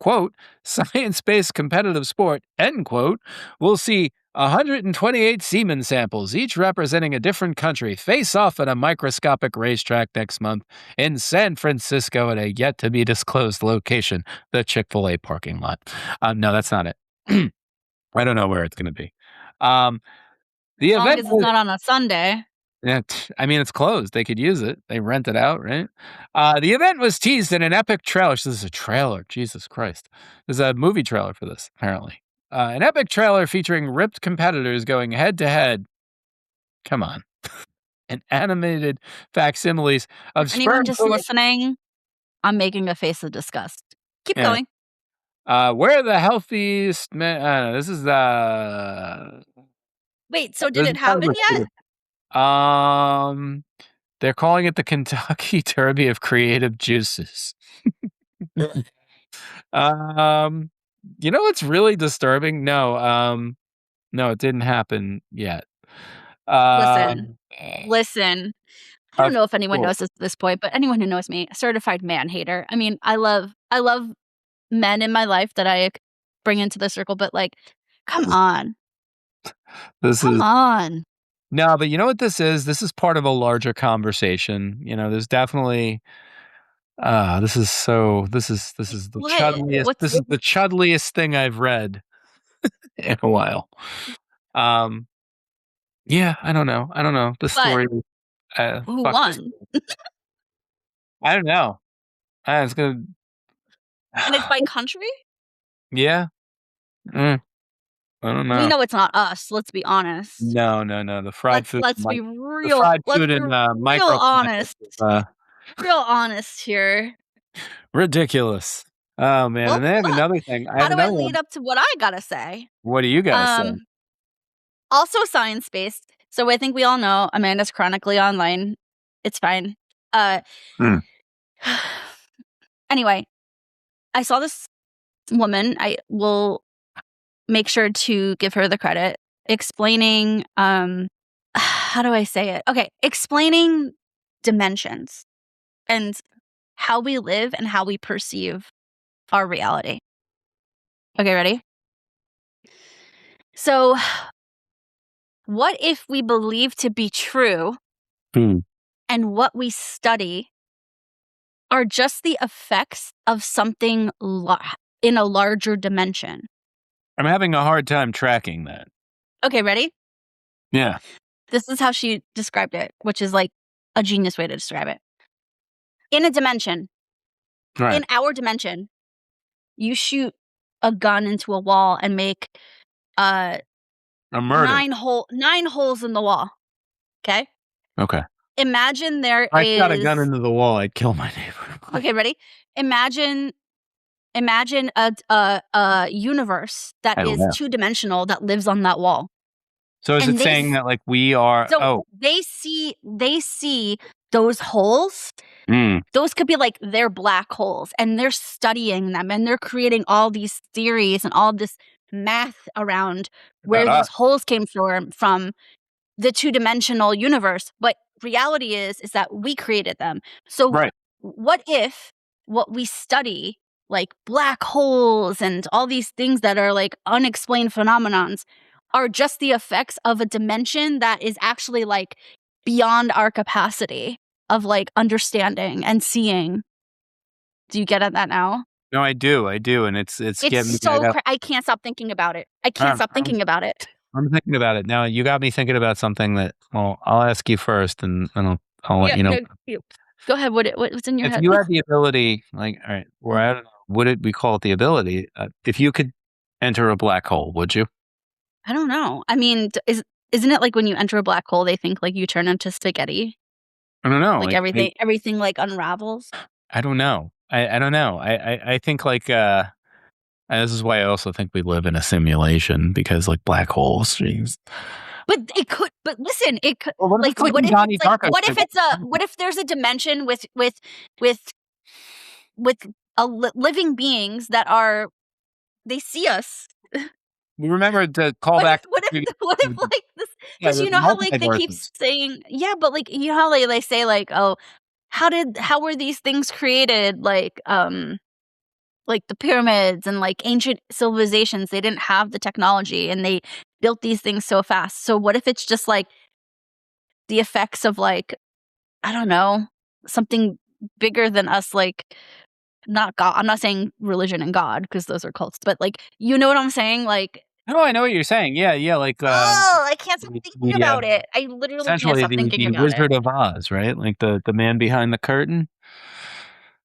quote, science based competitive sport, end quote, will see 128 semen samples, each representing a different country, face off at a microscopic racetrack next month in San Francisco at a yet to be disclosed location, the Chick fil A parking lot. No, that's not it. I don't know where it's going to be. Um, the As long event as it's was not on a Sunday. yeah, I mean, it's closed. They could use it. They rent it out, right? The event was teased in an epic trailer. So this is a trailer. Jesus Christ. There's a movie trailer for this, apparently. An epic trailer featuring ripped competitors going head to head. Come on. And animated facsimiles For of anyone sperm just collection. listening, I'm making a face of disgust. Keep Yeah. going. Where the healthiest men. Wait, so did This is it happen yet? they're calling it the Kentucky Derby of Creative Juices. Um, you know what's really disturbing? No, it didn't happen yet. Listen, Um, listen. I don't of know if anyone course. knows this at this point, but anyone who knows me, certified man hater. I mean, I love men in my life that I bring into the circle, but like, come on. This Come is on. No, but you know what this is? This is part of a larger conversation. There's definitely this is the What? chudliest What's thing I've read in a while. Um, yeah, I don't know. I don't know. The but story, who fuck this. won? I don't know. It's gonna And it's by country? yeah. Mm, I don't We know. know it's not us, let's be honest. No, no, no. The fried Let's food be in, real microplastics honest. is, Real honest here. ridiculous. Oh, man, Well, and I have look, another thing. I how have do I another lead one. up to what I gotta say? What do you gotta say? Um, Also science-based, so I think we all know Amanda's chronically online. It's fine. Uh, Mm, anyway, I saw this woman, I will make sure to give her the credit, explaining, how do I say it? Okay, explaining dimensions and how we live and how we perceive our reality. Okay, ready? So, what if we believe to be true mm. and what we study are just the effects of something in a larger dimension? I'm having a hard time tracking that. Okay, ready? Yeah, This is how she described it, which is like a genius way to describe it. In a dimension, right. in our dimension, you shoot a gun into a wall and make uh A murder. 9 holes in the wall. Okay? Okay. Imagine there If I shot a gun is into the wall, I'd kill my neighbor. Okay, ready? Imagine a universe that I is laugh. two-dimensional that lives on that wall. So is it And saying that, like, we are so oh, they see those holes. mm, Those could be like their black holes, and they're studying them, and they're creating all these theories and all this math around about where those us. holes came from the two-dimensional universe. But reality is that we created them. So Right. what if what we study, like black holes and all these things that are like unexplained phenomenons, are just the effects of a dimension that is actually like beyond our capacity of like understanding and seeing? Do you get at that now? No, I do, and it's It's getting me I so got I can't stop thinking about it. I can't I'm stop I'm thinking about it. I'm thinking about it. Now you got me thinking about something that well, I'll ask you first and then I'll let Yeah, you know. no, you go ahead. What's in your If head? you had the ability, like, all right, or I don't know, would it we call it the ability? If you could enter a black hole, would you? I don't know. I mean, isn't it like when you enter a black hole, they think like you turn into spaghetti? I don't know. Like Like everything like unravels? I don't know. I don't know. I think like and this is why I also think we live in a simulation because like black holes. Jeez. But listen, it could Well, what if like it's like what in if Donnie it's like Darko? what if there's a dimension with with living beings that are they see us? We remember to call back What if like this? yeah, Because the you know how like they keep multiverses. saying yeah, but like you know how they say like oh how were these things created like the pyramids and like ancient civilizations, they didn't have the technology and they built these things so fast. So what if it's just like the effects of like, I don't know, something bigger than us, like not God. I'm not saying religion and God because those are cults, but like you know what I'm saying? Like, No, I know what you're saying. Yeah, yeah, like oh, I can't stop thinking the about it. I literally can't essentially stop thinking the about it. Wizard of Oz, right? Like the man behind the curtain.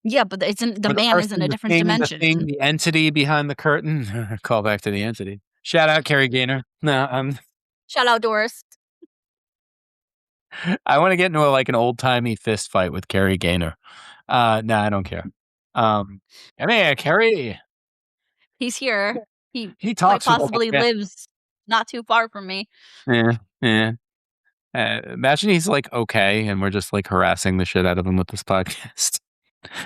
Yeah, but the Or the man is in person, a different dimension. the entity behind the curtain. Call back to the entity. Shout out Carrie Gaynor. No, Shout out Doris. I want to get into like an old timey fist fight with Carrie Gaynor. No, I don't care. Come here, Carrie. He's here. He He quite talks with like possibly a lives not too far from me. yeah, yeah. Imagine he's like okay, and we're just like harassing the shit out of him with this podcast.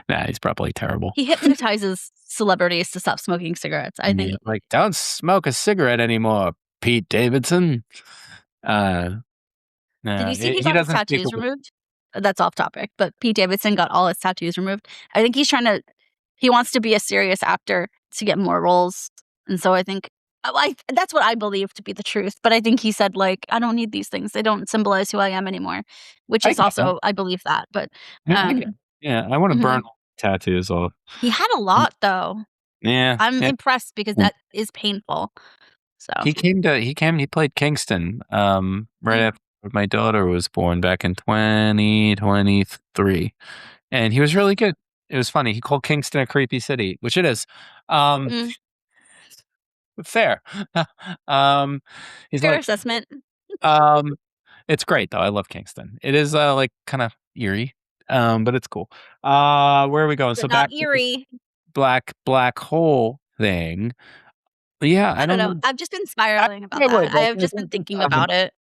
Nah, he's probably terrible. He hypnotizes celebrities to stop smoking cigarettes. I think. Yeah, like don't smoke a cigarette anymore, Pete Davidson. Uh, Did nah, you see he he got his doesn't speak. tattoos removed? That's off topic, but Pete Davidson got all his tattoos removed. I think he wants to be a serious actor to get more roles. And so I think Like, that's what I believe to be the truth, but I think he said, like, "I don't need these things. They don't symbolize who I am anymore," which I is get that. also I believe that, but, I get um yeah, I wanna burn mhm. all tattoos off. He had a lot, though. Yeah, I'm yeah. impressed because that is painful, so He played Kingston, right mm, after my daughter was born back in 2023, and he was really good. It was funny. He called Kingston a creepy city, which it is. Um, mm, fair. Um, he's fair like, assessment, um, it's great though. I love Kingston. It is, like, kinda eerie, but it's cool. Where are we going? but So not back to this eerie. black hole thing. Yeah, I I don't don't know. know. I've just been I spiraling about forget what that. I like, have in just been terms thinking of about it.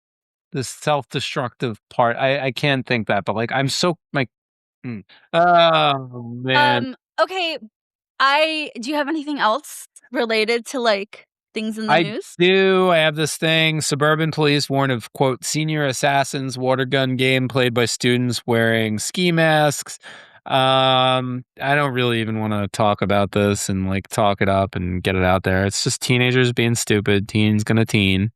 the self-destructive part, I can't think that, but, like, I'm so, like oh, man. Okay, I do you have anything else related to, like, things in the I news? do, I have this thing, suburban police warn of, quote, "senior assassins water gun game played by students wearing ski masks." I don't really even wanna talk about this and, like, talk it up and get it out there. It's just teenagers being stupid, teens gonna teen.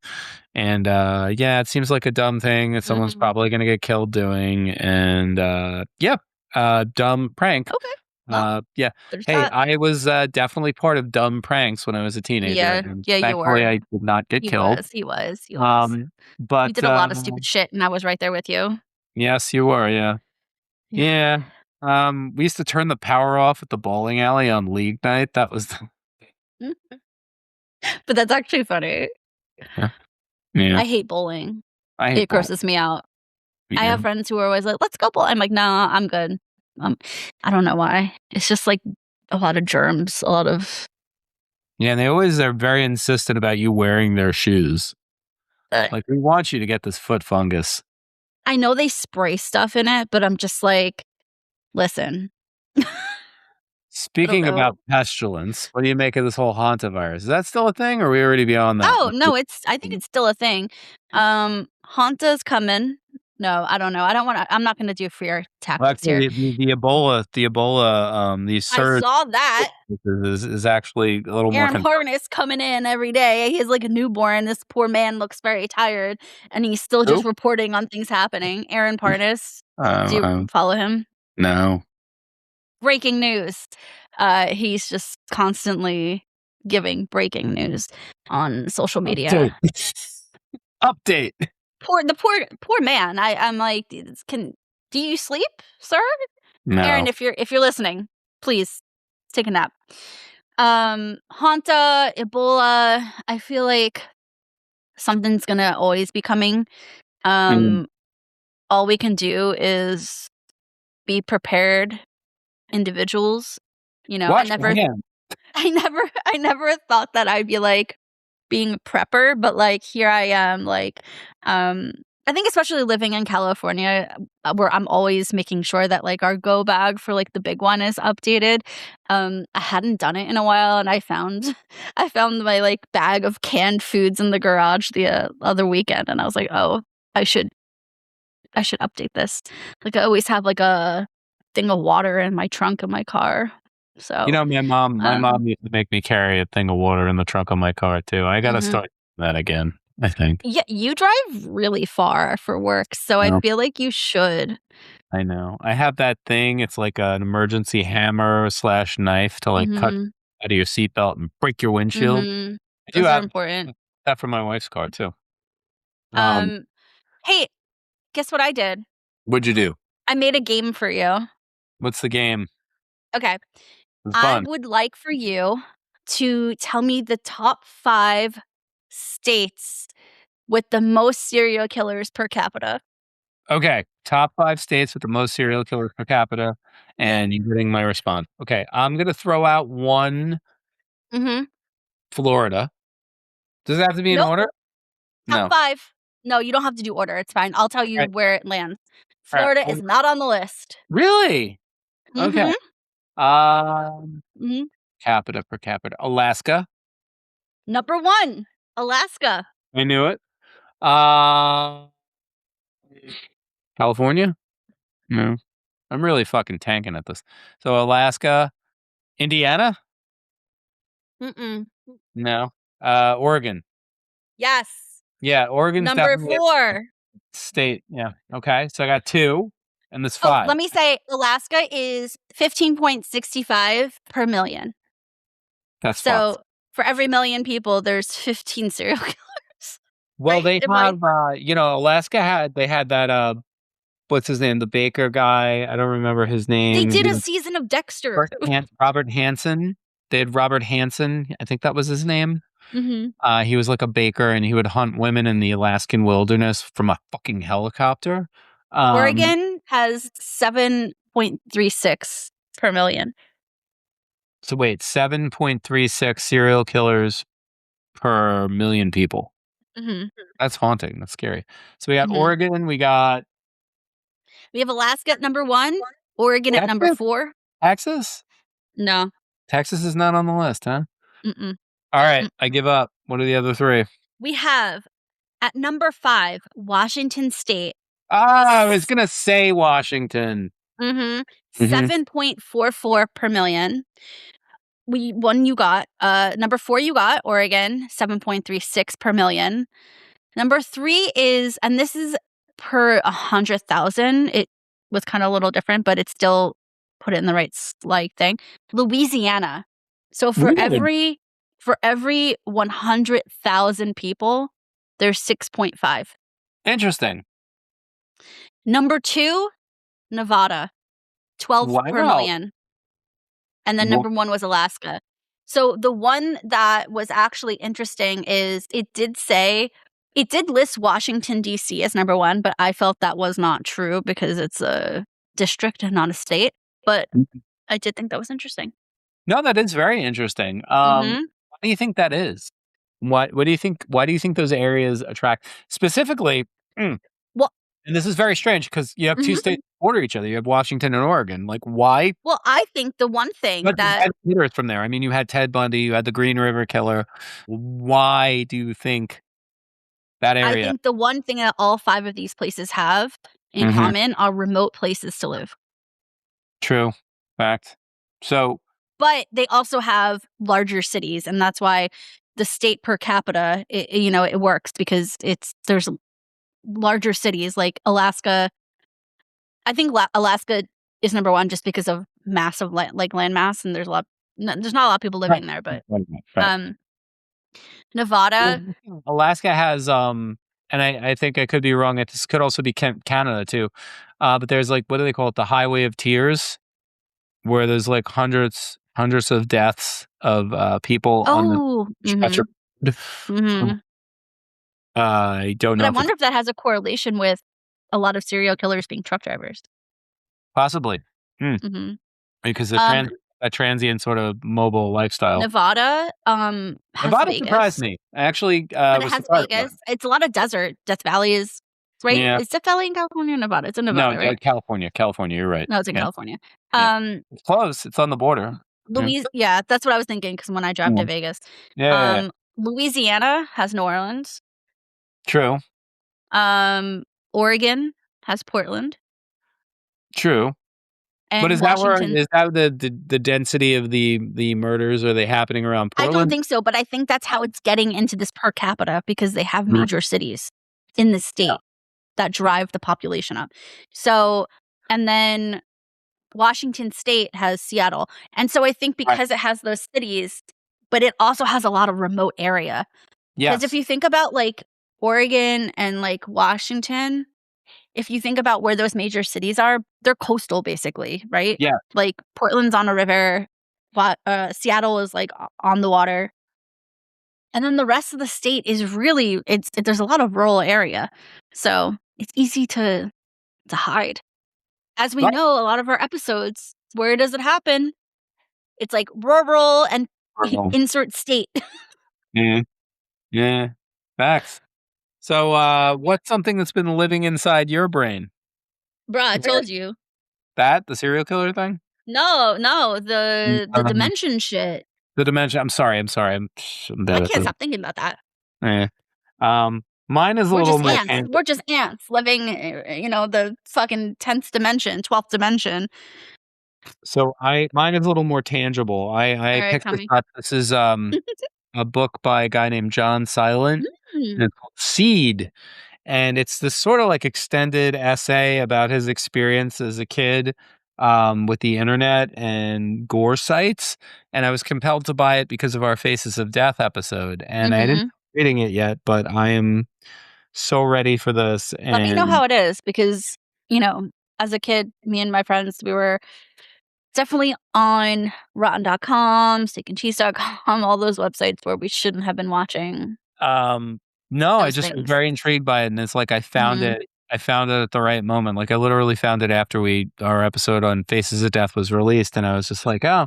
And, yeah, it seems like a dumb thing that someone's Mhm. probably gonna get killed doing, and, yeah, dumb prank. Okay. Well, Yeah. there's Hey, that. I was, definitely part of dumb pranks when I was a teenager, Yeah. and Yeah, you thankfully, were. I did not get He killed. was, he was, he was. Um, You but, did a lot of stupid shit, and I was right there with you. yes, you were, yeah. Yeah. Yeah. We used to turn the power off at the bowling alley on league night. That was the Mm. But that's actually funny. yeah, yeah. I hate bowling. I hate It bowling. grosses me out. I Yeah. have friends who are always like, "Let's go bowl." I'm like, "Nah, I'm good." Um, I don't know why. It's just, like, a lot of germs, a lot of Yeah, and they always are very insistent about you wearing their shoes. ugh. Like, we want you to get this foot fungus. I know they spray stuff in it, but I'm just like, "Listen." I don't Speaking about know. pestilence, what do you make of this whole hantavirus? Is that still a thing, or are we already beyond that? Oh, no, I think it's still a thing. Hanta's coming. No, I don't know. I don't wanna I'm not gonna do fear Well, tactics here. actually, the Ebola, the I surge saw that. is actually a little more Aaron concerning. Parnas coming in every day. He has, like, a newborn. This poor man looks very tired, and he's still just Who? reporting on things happening. Aaron Parnas, do you Oh, follow him? no. Breaking news. He's just constantly giving breaking news on social media. Update. Update. Poor man. I'm like, "It's can do you sleep, sir?" Aaron, No. if you're listening, please take a nap. Hanta, Ebola, I feel like something's gonna always be coming. Mm. Um, all we can do is be prepared individuals. You know, Wash your hands. I never thought that I'd be, like, being a prepper, but, like, here I am, like, um, I think especially living in California, where I'm always making sure that, like, our go bag for, like, the big one is updated. I hadn't done it in a while, and I found I found my, like, bag of canned foods in the garage the, other weekend, and I was like, "Oh, I should I should update this." Like, I always have, like, a thing of water in my trunk of my car. You So, know, my mom um used to make me carry a thing of water in the trunk of my car too. I gotta mhm. start that again, I think. Yeah, you drive really far for work, so I No, feel like you should. I know. I have that thing, it's like an emergency hammer/knife to, like, cut Mhm, out of your seatbelt and break your windshield. mhm. I do Those are have important. that for my wife's car too. Um, Um, hey, guess what I did? what'd you do? I made a game for you. What's the game? Okay, It's I fun. would like for you to tell me the top 5 states with the most serial killers per capita. Okay, top 5 states with the most serial killers per capita, Yep. and you're getting my response. Okay, I'm gonna throw out 1, Mhm. Florida. Does it have to be in Nope, order? top No. 5. No, you don't have to do order, it's fine. I'll tell you Alright, where it lands. alright. Florida is not on the list. Really? Okay. Mhm, Um, mhm. capita per capita. Alaska. Number 1, Alaska. I knew it. Uh, California? No. I'm really fucking tanking at this. So Alaska, Indiana? Mm-mm. No. Oregon. Yes. Yeah, Oregon's Number definitely a 4. state. Yeah. Okay. So I got two, and there's Oh, five. let me say Alaska is 15.65 per million. That's fucked. So for every million people, there's 15 serial killers. Well, Right? they Am I have, Alaska they had that, what's his name? The baker guy. I don't remember his They name. did a season of Dexter. Robert Hansen. They had Robert Hansen. I think that was his name. Mhm. He was like a baker, and he would hunt women in the Alaskan wilderness from a fucking helicopter. Um, Oregon has 7.36 per million. so wait, 7.36 serial killers per million people. Mhm. That's haunting. That's scary. So we got Mhm. Oregon. We got We have Alaska at number 1, Oregon at number Texas. 4. Texas. No. Texas is not on the list, huh? Mm-mm. All right, Mm. I give up. What are the other three? We have at number 5, Washington State. Ah, I was gonna say Washington. Mhm. Mhm. 7.44 per million. You got. Number 4 you got Oregon, 7.36 per million. Number 3 is, and this is per 100,000. It was kind of a little different, but it's still put it in the right thing. Louisiana. So Weird. for every 100,000 people, there's 6.5. Interesting. Number 2, Nevada, 12 per Wow. million. And then Well, number 1 was Alaska. So the one that was actually interesting is it did list Washington, D.C. as number 1, but I felt that was not true because it's a district and not a state. But I did think that was interesting. no, that is very interesting. Mhm. Why do you think that is? What do you think? Why do you think those areas attract specifically? Mm, Well and this is very strange because you have two mhm. states that border each other. You have Washington and Oregon. Like, why? Well, I think the one thing But that bad hitters from there. I mean, you had Ted Bundy, you had the Green River Killer. Why do you think that I area? think the one thing that all 5 of these places have in Mhm. common are remote places to live. True. Fact. So, But they also have larger cities, and that's why the state per capita, it works because there's larger cities like Alaska. I think Alaska is number 1 just because of massive like land mass, and there's not a lot of people right. living there, but, Right. um, Nevada. Well, Alaska has, and I think I could be wrong. This could also be Canada too. But there's like, what do they call it? The Highway of Tears, where there's like hundreds of deaths of people on the Oh, stretch of mhm, road. mhm. I don't But know I if it's wonder if that has a correlation with a lot of serial killers being truck drivers. possibly. Hmm. Mhm. Because Um, a transient sort of mobile lifestyle. Nevada, has Nevada surprised Vegas. me. I actually But it was has surprised by Vegas. it. It's a lot of desert. Death Valley is right? Yeah. Is Death Valley in California or Nevada? It's in No, Nevada, right? California. California. You're right. No, it's in Yeah. California. Yeah. Um, It's close. It's on the border. Yeah. Yeah, that's what I was thinking because when I drive Yeah. to Vegas. Yeah. Yeah, yeah. Louisiana has New Orleans. True. Um, Oregon has Portland, True. But and Washington. is that the density of the murders? Are they happening around I don't Portland? think so, but I think that's how it's getting into this per capita because they have Mhm. major cities in the Yeah. state that drive the population up. So, and then Washington State has Seattle. And so I think Right. because it has those cities, but it also has a lot of remote area. Because if Yes. you think about like Oregon and like Washington, if you think about where those major cities are, they're coastal basically, right? Yeah. Like Portland's on a river, Seattle is like on the water. And then the rest of the state is really there's a lot of rural area. So it's easy to hide. As we Right. know, a lot of our episodes, where does it happen? It's like rural and Rural. insert state. Yeah. Yeah. Facts. So, what's something that's been living inside your brain? Bruh, I Weird. told you. That the serial killer thing? No, no, Mm, the dimension shit. the dementia. I'm sorry. I'm I bad at can't this. stop thinking about that. Eh. Mine is a We're little just more ants. tangible. We're just ants living, the fucking 10th dimension, 12th dimension. So mine is a little more tangible. I Alright, picked tell this me. up. This is a book by a guy named John Silent, Mm. and it's called Seed. And it's this sort of like extended essay about his experience as a kid with the internet and gore sites. And I was compelled to buy it because of our Faces of Death episode. And I didn't Mhm. reading it yet, but I am so ready for this. Let me know And how it is because, you know, as a kid, me and my friends, we were definitely on rotten.com, steakandcheese.com, all those websites where we shouldn't have been watching Um, no, I those just was things. very intrigued by it, and it's like Mhm. I found it at the right moment. Like, I literally found it after our episode on Faces of Death was released, and I was just like, "Oh,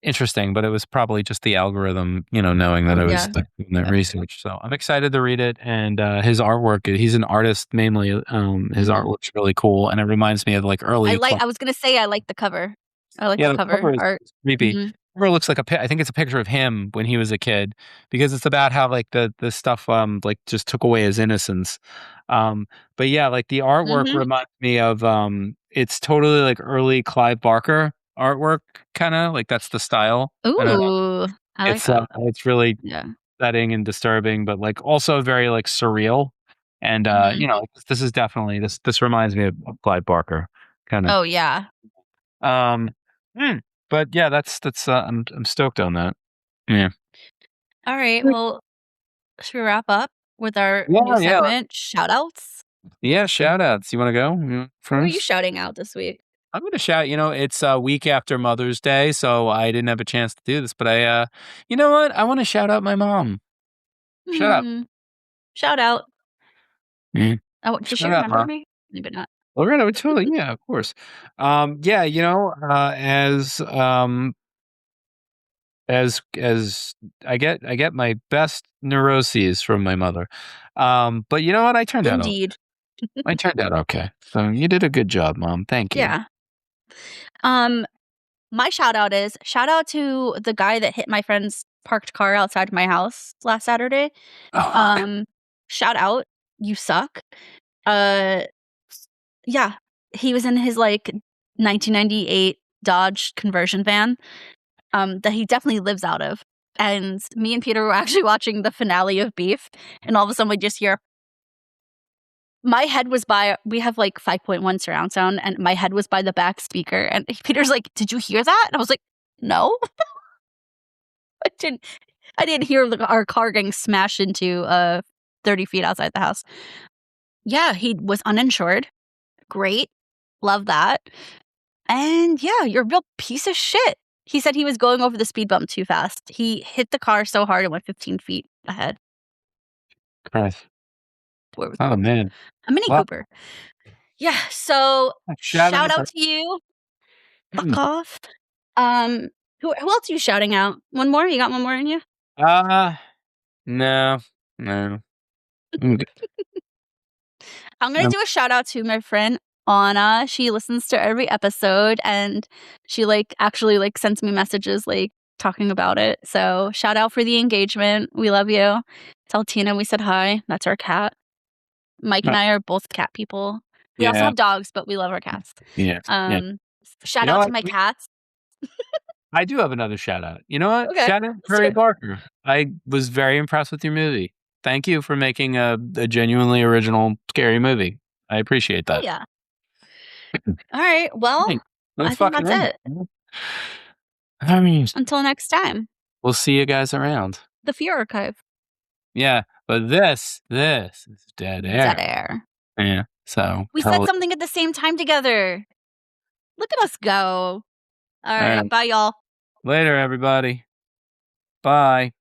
interesting," but it was probably just the algorithm, knowing that I was Yeah. doing that research. So, I'm excited to read it, and, his artwork he's an artist mainly, his Mhm. artwork's really cool, and it reminds me of, like, early I was gonna say I like the cover. I like yeah, the the cover cover art. is creepy. Mhm. Cover looks like I think it's a picture of him when he was a kid because it's about how, like, the stuff, like, just took away his innocence. Um, but yeah, like, the artwork Mhm. reminds me of, it's totally, like, early Clive Barker artwork, kinda, like, that's the style. I don't know. Ooh, I like that. It's really Yeah. upsetting and disturbing, but, like, also very, like, surreal. And, Mhm. this is definitely this reminds me of Clive Barker, kinda. Oh, yeah. Um, mm, but yeah, I'm stoked on that. Yeah. Alright, well, should we wrap up with our new Yeah, yeah, segment, shout outs? yeah, shout outs. You wanna go, Who are you first? shouting out this week? I'm gonna shout, it's a week after Mother's Day, so I didn't have a chance to do this, but you know what? I wanna shout out my mom. Shut up. Hmm. Shout out. Mm. Oh, does she Shut up, remember mom. me? Maybe not. We're gonna totally, yeah, of course. Yeah, as I get my best neuroses from my mother. But you know what? Indeed. I turned out okay. So you did a good job, mom. Thank you. Yeah. Um, my shout out is shout out to the guy that hit my friend's parked car outside my house last Saturday. Oh, Um, shout out, you suck. Uh, yeah, he was in his, like, 1998 Dodge conversion van, that he definitely lives out of, and me and Peter were actually watching the finale of Beef, and all of a sudden we just hear my head was by we have, like, 5.1 surround sound, and my head was by the back speaker, and Peter's like, "Did you hear that?" And I was like, "No." I didn't I didn't hear our car getting smashed into, 30 feet outside the house. Yeah, he was uninsured. Great. Love that. And yeah, you're a real piece of shit. He said he was going over the speed bump too fast. He hit the car so hard it went 15 feet ahead. Christ. Where was Oh, going? man. A Mini Well, Cooper. Yeah, so shout shout out out to to you. Fuck hmm. off. Um, who else are you shouting out? One more? You got one more in you? Uh, no. No. I'm good. I'm gonna Um, do a shout out to my friend Anna. She listens to every episode and she like actually like sends me messages like talking about it. So shout out for the engagement. We love you. Tell Tina we said hi. That's our cat. Mike and I are both cat people. We also yeah. have dogs, but we love our cats. Yeah. Yeah. Um, You shout know out to what? my cats. I do have another shout out. You know what? Okay, Shout out let's do Curry it. Barker. I was very impressed with your movie. Thank you for making a genuinely original scary movie. I appreciate Oh that. yeah. All right. Well, Thanks. Let's I think fucking that's end it. it. I mean, Until next time. we'll see you guys around. The Fear Archive. Yeah, but this is dead Dead air. air. Yeah. So We said totally. something at the same time together. Look at us go. All All right. right. Bye, y'all. Later, everybody. Bye.